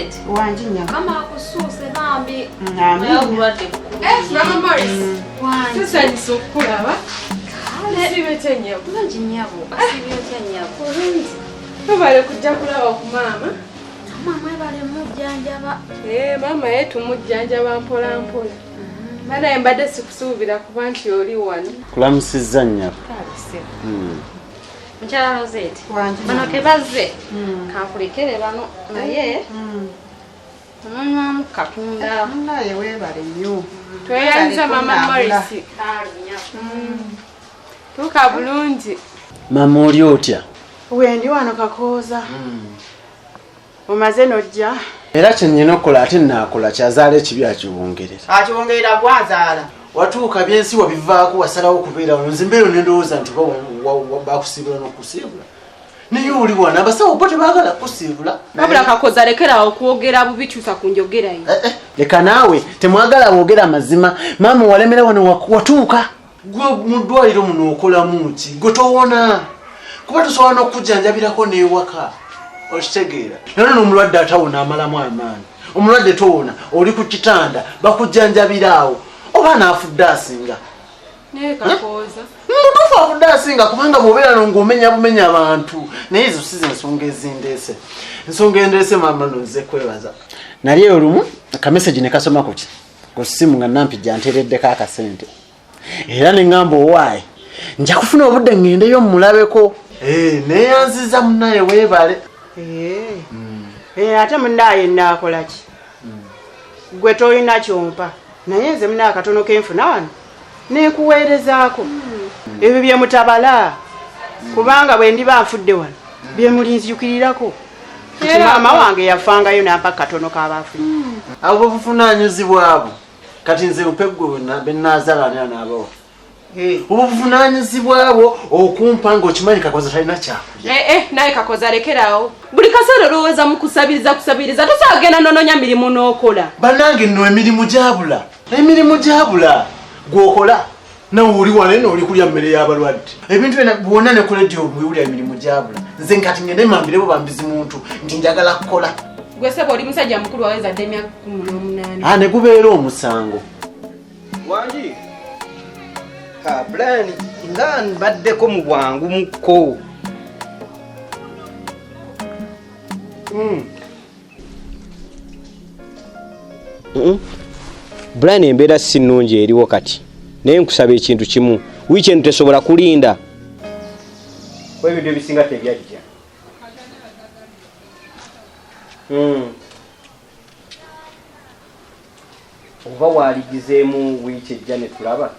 Rosette. Wanjinya. Mama akususe bambi. Amulwadde. Mama Morris. Wanjinya. Sasa nisokulaba. Sibe tenya. Bulungi nnyabo. Sibe tenya. Bulungi. Tubale kujja kulaba ku mama. Mama bale mujjanjaba. Mama yetu mujjanjaba mpola mpola. Bana embadde sikusuubira kuba nti oli wano. Kulamusizza nnyabo. Mchala Rosette. Bano tebazze. Kankulekere bano naye. Mama kakunda. Naye weebale nnyo. Tweyanza Mama Morris. Tuka bulungi. Mama oli otya? Wendi wano kakooza. Omaze nojja. Era kye nnyina okukola ate nnaakola kyazaala ekibi akiwongerera. Akiwongerera gwazaala. Watuuka byensi wabivaako wasalawo okubeera wano nze mbeera nendowooza nti bakusiibula n'okusiibula. Naye oli wano abasawo bo tebaagala kusiibula. Wabula kakoza lekera okwogera bubikyusa ku njogera yo. Leka naawe temwagala boogera mazima. Maama walemera wano watuuka. Gwe mu ddwaliro muno okolamu ki? Gwe towona. Kuba tosobola n'okujjanjabirako n'ewaka. Okitegeera. Nano n'omulwadde atawona amalamu amaanyi. Omulwadde towona oli ku kitanda bakujjanjabiraawo. Oba naafudde asinga. Naye kakoza. Mutuufu afudde asinga kubanga bw'obeera ng'omenya bumenya abantu. Naye ezo si z'ensonga ezindeese. Ensonga endeese maama nonze kwebaza. Nali olumu akameseji ne kasoma ku ki? Ku ssimu nga nampijja nteereddeko akasente. Era ne ngamba owaaye nja kufuna obudde ngendeyo mmulabeko. Neeyanziza munnaye weebale. Ate munnaye nnaakola ki? Gwe tolina kyompa. Naye nze munnaye akatono kenfuna wano neekuweerezaako. Ebyo bye mutabala. Kubanga bwe ndiba nfudde wano bye mulinzijukirirako. Kati maama wange yafangayo nampa katono k'abaafudde. Abo buvunaanyizibwabo. Kati nze upegwe be nnaazaalana n'abawa. Obuvunaanyizibwabo okumpa ng'okimanyi kakoza talina kyakulya. Naye kakoza lekerawo. Buli kaseera olowooza mu kusabiriza tosaagenda nononya mirimu n'okola. Bannange nno emirimu gyabula. Emirimu gyabula gw'okola. Nawe oli wano eno oli kulya mmere y'abalwadde. Ebintu bwonna ne ku leediyo mwiwulira emirimu gyabula. Nze nkati ngende mambirebo bambizi muntu nti njagala kukola. Gwe sebo oli musajja mukulu waweza emyaka 18. Ne gubeera omusango. Wanji. Brian, nga mbaddeko mu bwangu mukko. Brian embeera si nnungi eriwo kati. Naye nkusaba ekintu kimu. Wiikendi tesobola kulinda. Ebintu ebisinga tebyajja. Oba waaligizeemu wiiki ejja ne tulaba.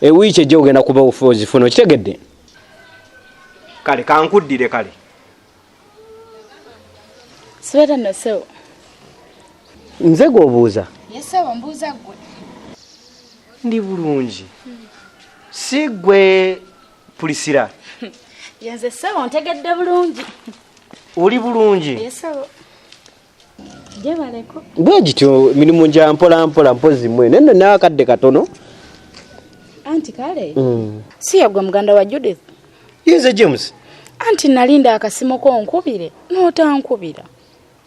Wiiki ejja ogenda kuba ozifuna okitegedde? Kale kankuddire kale. Sibeera no sewo. Nze gw'obuuza? Yesewo mbuuza ggwe. Ndi bulungi. Si ggwe Pulisira? Yenze sewo ntegedde bulungi. Oli bulungi? Yesewo. Jebaleko. Bwe gityo mirimu gya mpola mpola mpozi mwene nno n'akadde katono. Anti kale. Si yagwe muganda wa Judith. Yenze James. Anti nalinda akasimu ko nkubire n'otankubira.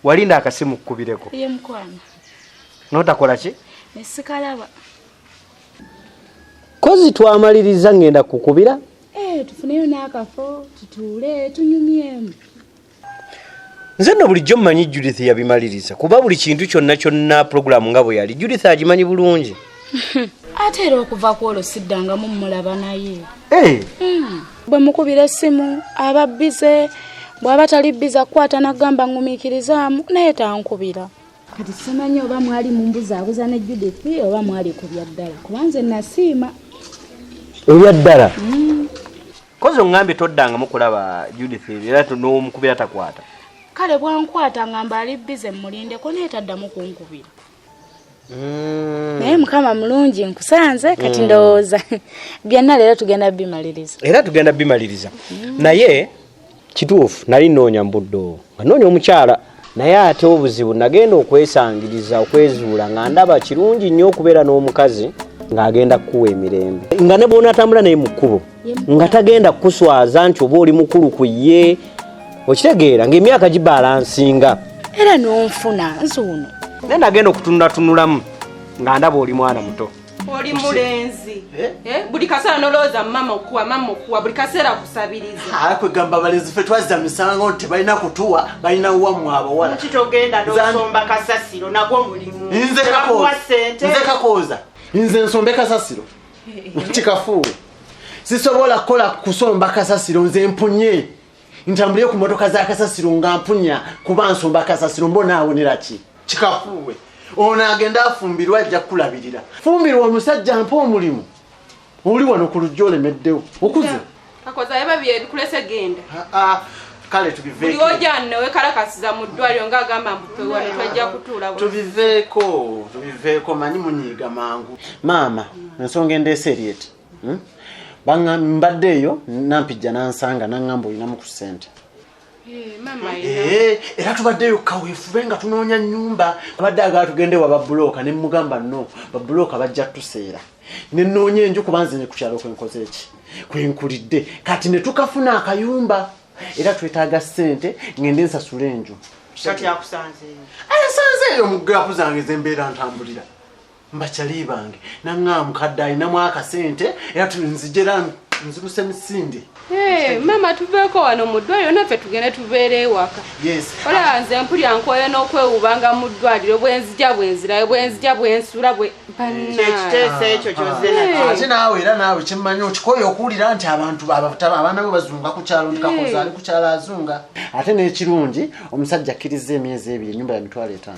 Walinda akasimu kukubireko? Ye mukwana. N'otakola ki? Nesikalaba. Kozi twamaliriza ngenda kukubira? Tufuneyo n'akafo tutuule tunyumyemu. Nze nno bulijjo mmanyi Judith yabimaliriza kuba buli kintu kyonna programu nga bwe yali Judith agimanyi bulungi. Ate era okuva ku olwo siddangamu mmulaba naye. Bwe mukubira essimu aba bize, bw'aba tali bize akwata n'agamba ngumiikirizaamu naye tankubira. Kati simanyi oba mwali mu mbuzaabuza ne Judith oba mwali ku bya ddala kuba nze nasiima. Ebya ddala? Kozi oŋŋambye toddangamu kulaba Judith era n'omukubira takwata. Kale bwankwata ngamba ali bize mmulindeko naye taddamu kunkubira. Naye Mukama mulungi nkusanze kati ndowooza byonna leero tugenda bimaliriza. Era tugenda bimaliriza. Naye kituufu nali nnoonya mbuddo nga nnoonya omukyala naye ate obuzibu nagenda okwesangiriza okwezuula nga ndaba kirungi nnyo okubeera n'omukazi ng'agenda kukuwa emirembe nga ne bw'onaatambula naye mu kkubo nga tagenda kukuswaza nti oba oli mukulu ku ye okitegeera ng'emyaka gibalansinga era n'onfuna nzuuno naye nagenda okutunulatunulamu nga ndaba oli mwana muto oli mulenzi buli kaseera nolowooza mama okuwa buli kaseera kusabiriza kwegamba abalenzi ffe twazza misango nti balina kutuwa balina wamu abawala kitogenda n'osomba kasasiro nagwo mulimu nze kakooza nze nsombe kasasiro kikafuuwe sisobola kukola kusomba kasasiro nze mpunye ntambulire ku motoka za kasasiro nga mpunya kuba nsomba kasasiro mbona awonera ki kikafuuwe ono agenda afumbirwa ajja kulabirira fumbirwa omusajja mpa omulimu oli wano ku lujja olemeddewo okuze akoza yaba byekulese genda kale tubiveeko buli ojja newe kalakasiza mu ddwaliro ng'agamba mbu wano twajja kutuula tubiveeko manyi munyiiga mangu maama ensonga endeese eryeti mbadde eyo nampijja nansanga naŋŋamba olinamu ku ssente era tubaddeyo kaweefube nga tunoonya nnyumba abadde agala tugende wa babulooka ne mugamba no babulooka bajja tuseera ne nnoonya enju kuba nze ne ku kyalo kwenkoze eki kwenkulidde kati ne tukafuna akayumba era twetaaga ssente ngende nsasula enju kati akusanzeeyo ayasanzeeyo mu gaapu zange zembeera ntambulira mbakyali bange naŋŋaa mukadde alinamu akasente era tunzijera nziruse misinde mama tuveeko wano mu ddwaliro naffe tugende tubeere ewaka olaba nze mpulya nkoye n'okwewubanga mu ddwaliro bwenzija bwenzirayo bwenzija bwensula ekiteeso ekyo ate naawe era naawe kyemmanyi okikoye okuwulira nti abantu abaana be bazunga ku kyalo ndikakoza ali ku kyalo azunga ate n'ekirungi omusajja akkiriza emyezi 2 ennyumba ya mitwalo 5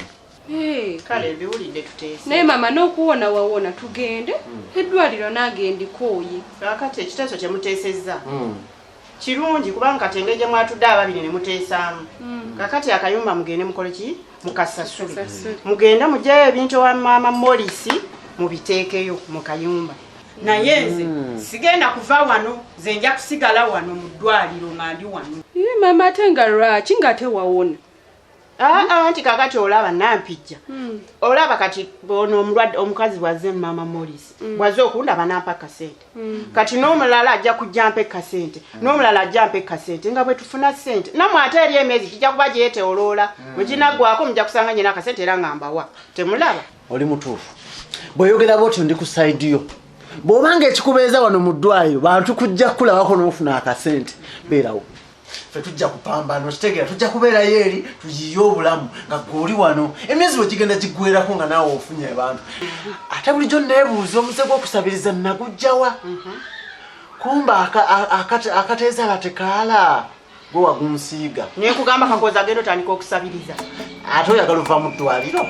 kale biwulidde tuteese naye mama n'okuwona wawona tugende eddwaliro nagendikooye kakati ekiteeso kyemuteesezza kirungi kubanga katenge gye mwatudde ababiri ne muteesaamu kakati akayumba mugende mukole ki mukasasule mugende mugyayo ebintu wa maama Morisi mubiteekeyo mu kayumba naye nze sigenda kuva wano nze nja kusigala wano mu ddwaliro nga ndi wano mama ate nga lwaki nga tewawona anti kakati olaba nampijja olaba kati ono omulwadde omukazi bwazze mama Morisi bwazze okundaba nampa kasente kati n'omulala ajja kujja mpa kasente n'omulala ajja mpa kasente nga bwe tufuna sente namwe ate eri emyezi kijja kuba gyeteoloola muginaggwako mujja kusanga nyina kasente era ngambawa temulaba oli mutuufu bw'oyogera bwotyo ndi ku saidi yo bw'obanga ekikubeeza wano mu ddwaliro bantu kujja kulabako n'ofuna akasente beerawo fe tujja kupambana okitegeera tujja kubeerayo eri tuyiye obulamu nga gwoli wano emyezi bwe gigenda giggwerako nga naawe ofunye abantu ate bulijjo neebuuza omuze gw'okusabiriza nagujjawa kumba akateezaala tekaala gwe wagunsiiga nekugamba kakoza agenda otandika okusabiriza ate oyagala ova mu ddwaliro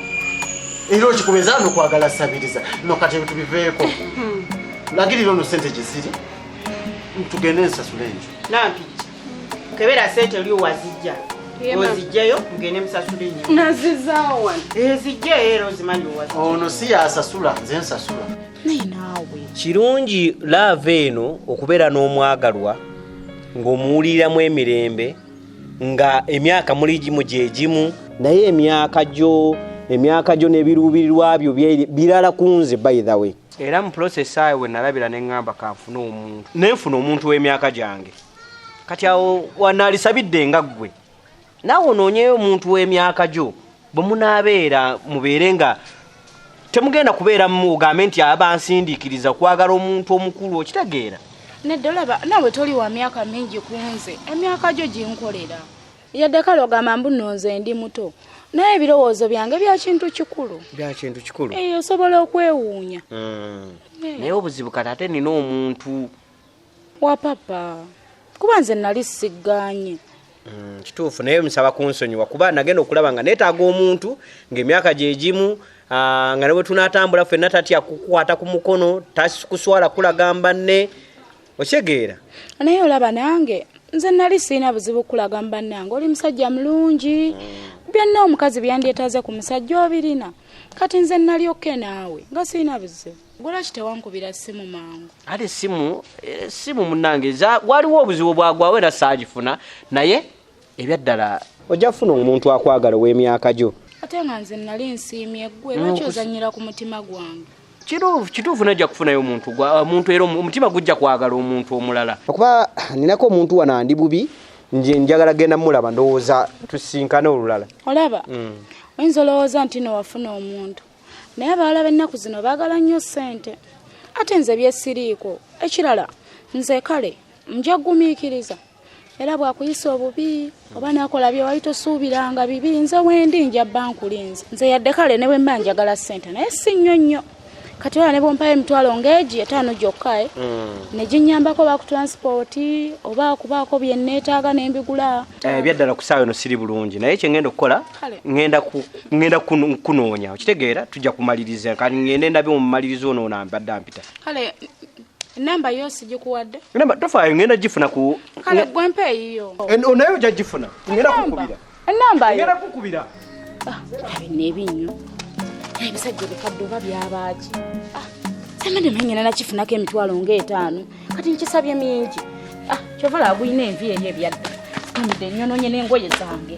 era okikubeeza nokwagala sabiriza no kati tubiveeko lagirira ono sente gye ziri tugende nsasula enju nampijja kebera sente oli owazijja ozijjayo mugende musasule enju nazizaawa ezijja era ozimanyi owazijja ono si yasasula nze nsasula naye naawe kirungi laava eno okubeera n'omwagalwa ng'omuwuliramu emirembe nga emyaka muli gimu gye gimu naye emyaka gyo n'ebiruubirirwa byo birala ku nze by the way era mu process ayo we nalabira ne ŋŋamba kanfuna omuntu nenfuna omuntu w'emyaka gyange kati awo wanaalisabidde nga ggwe naawe onoonyeyo omuntu w'emyaka gyo bwe munaabeera mubeere nga temugenda kubeera mugambe nti abansindiikiriza kwagala omuntu omukulu okitegeera nedda olaba naawe toli wa myaka mingi ku nze emyaka gyo ginkolera yadde kale ogamba mbu nno nze ndi muto naye ebirowoozo byange bya kintu kikulu osobola okwewuunya naye obuzibu kati ate nina omuntu wa papa kuba nze nali sigganye kituufu naye musaba kunsonyiwa kuba nagenda okulaba nga neetaaga omuntu ng'emyaka gye gimu nga ne bwe tunaatambula ffenna tatya kukwata ku mukono takuswala kulaga mbanne okitegeera naye olaba nange nze nali sirina buzibu kulaga mbannange oli musajja mulungi byonna omukazi byandyetaaze ku musajja obirina kati nze nalyokke naawe nga sirina buzibu gwolaki tewankubira ssimu mangu ate essimu munnange waliwo obuzibu bwagwawo era saagifuna naye ebyaddala ojja kufuna omuntu akwagala w'emyaka gyo ate nga nze nali nsiimye ggwe lwaki ozanyira ku mutima gwange kituufu najja kufunayo omuntu era omutima gujja kwagala omuntu omulala okuba ninako omuntu wana ndi bubi nje njagala genda mulaba ndowooza tusinkane olulala olaba oyinza olowooza nti nowafuna omuntu naye abawala b'ennaku zino baagala nnyo ssente ate nze byesiriiko ekirala nze kale nja gumiikiriza era bwakuyisa obubi oba nakola bye wali tosuubiranga bibi nze wendi nja bankulinze nze yadde kale ne bwe mba njagala ssente naye si nnyo nnyo kati wala ne bompayo emitwalo ng'egi 5 gyokka ne ginyambako bakutransporti oba okubaako bye neetaaga ne mbigula byaddala ku ssaawa eno siri bulungi naye kye ngenda okukola ngenda kunoonya okitegeera tujja kumaliriza kati ngende ndabe mu mumalirizo ono onambadde ampita kale enamba yo sigikuwadde enamba tofaayo ngenda gifuna ku kale gwempe eyiyo naye ojja gifuna ngenda kukubira enamba yo ngenda kukubira nebinyo ebisajja bikadde oba byabaaki semende nanyina nakifunako emitwalo ng'etaano kati nkisabye mingi kyovala agwina envi eyo ebyadde fukamidde nnyonoonye n'engoye zange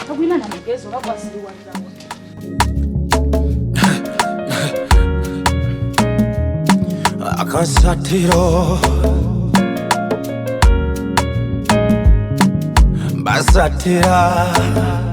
agwina namugezi oba gwasiriwalirawo AKASATTIRO BASATTIRA